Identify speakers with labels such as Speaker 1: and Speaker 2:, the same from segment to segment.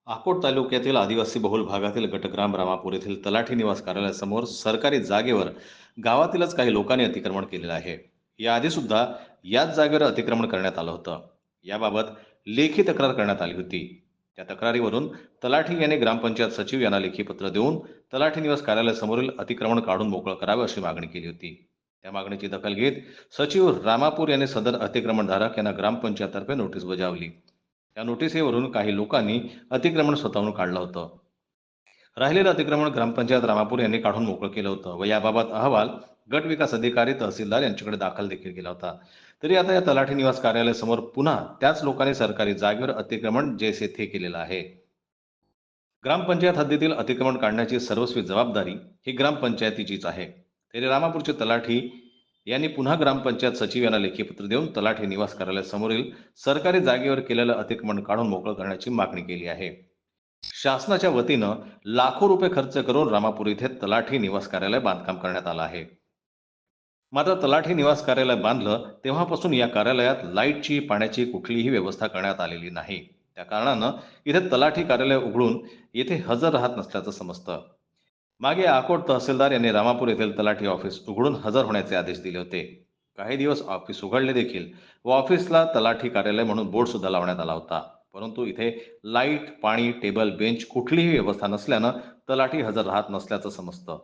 Speaker 1: अकोट तालुक्यातील आदिवासी बहुल भागातील गटग्राम रामापूर येथील तलाठी निवास कार्यालयासमोर सरकारी जागेवर गावातीलच काही लोकांनी अतिक्रमण केलेलं आहे. याआधी सुद्धा याच जागेवर अतिक्रमण करण्यात आलं होतं. याबाबत लेखी तक्रार करण्यात आली होती. त्या तक्रारीवरून तलाठी याने ग्रामपंचायत सचिव यांना लेखी पत्र देऊन तलाठी निवास कार्यालयासमोरील अतिक्रमण काढून मोकळं करावे अशी मागणी केली होती. त्या मागणीची दखल घेत सचिव रामापूर यांनी सदर अतिक्रमणधारक यांना ग्रामपंचायततर्फे नोटीस बजावली. या नोटिसीवरून काही लोकांनी अतिक्रमण स्वतःहून काढलं होतं. राहिलेलं अतिक्रमण ग्रामपंचायत रामापूर यांनी काढून मोकळं केलं होतं व याबाबत अहवाल गट विकास अधिकारी तहसीलदार यांच्याकडे दाखल देखील केला होता. तरी आता या तलाठी निवास कार्यालयासमोर पुन्हा त्याच लोकांनी सरकारी जागेवर अतिक्रमण जैसे थे केलेलं आहे. ग्रामपंचायत हद्दीतील अतिक्रमण काढण्याची सर्वस्वी जबाबदारी ही ग्रामपंचायतीचीच आहे. तरी रामापूरचे तलाठी यांनी पुन्हा ग्रामपंचायत सचिव यांना लेखी पत्र देऊन तलाठी निवास कार्यालयासमोरील सरकारी जागेवर केलेलं अतिक्रमण काढून मोकळं करण्याची मागणी केली आहे. शासनाच्या वतीनं लाखो रुपये खर्च करून रामापूर इथे तलाठी निवास कार्यालय बांधकाम करण्यात आलं आहे. मात्र तलाठी निवास कार्यालय बांधलं तेव्हापासून या कार्यालयात लाईटची, पाण्याची कुठलीही व्यवस्था करण्यात आलेली नाही. त्या कारणानं इथे तलाठी कार्यालय उघडून येथे हजर राहत नसल्याचं समजतं. मागे अकोट तहसीलदार यांनी रामापूर येथील तलाठी ऑफिस उघडून हजर होण्याचे आदेश दिले होते. काही दिवस ऑफिस उघडले देखील व ऑफिसला तलाठी कार्यालय म्हणून बोर्ड सुद्धा लावण्यात आला होता. परंतु इथे लाईट, पाणी, टेबल, बेंच कुठलीही व्यवस्था नसल्यानं तलाठी हजर राहत नसल्याचं समजतं.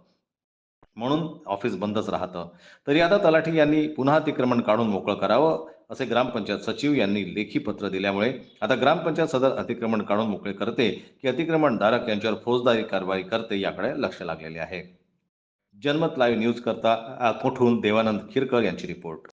Speaker 1: म्हणून ऑफिस बंदच राहतं. तरी आता तलाठी यांनी पुन्हा अतिक्रमण काढून मोकळं करावं, असे ग्रामपंचायत सचिव यांनी लेखी पत्र दिल्यामुळे आता ग्रामपंचायत सदर अतिक्रमण काढून मोकळे करते की अतिक्रमणधारक यांच्यावर फौजदारी कारवाई करते याकडे लक्ष लागलेले आहे. जनमत लाईव्ह न्यूज करता अकोटहून देवानंद खिरकर यांची रिपोर्ट.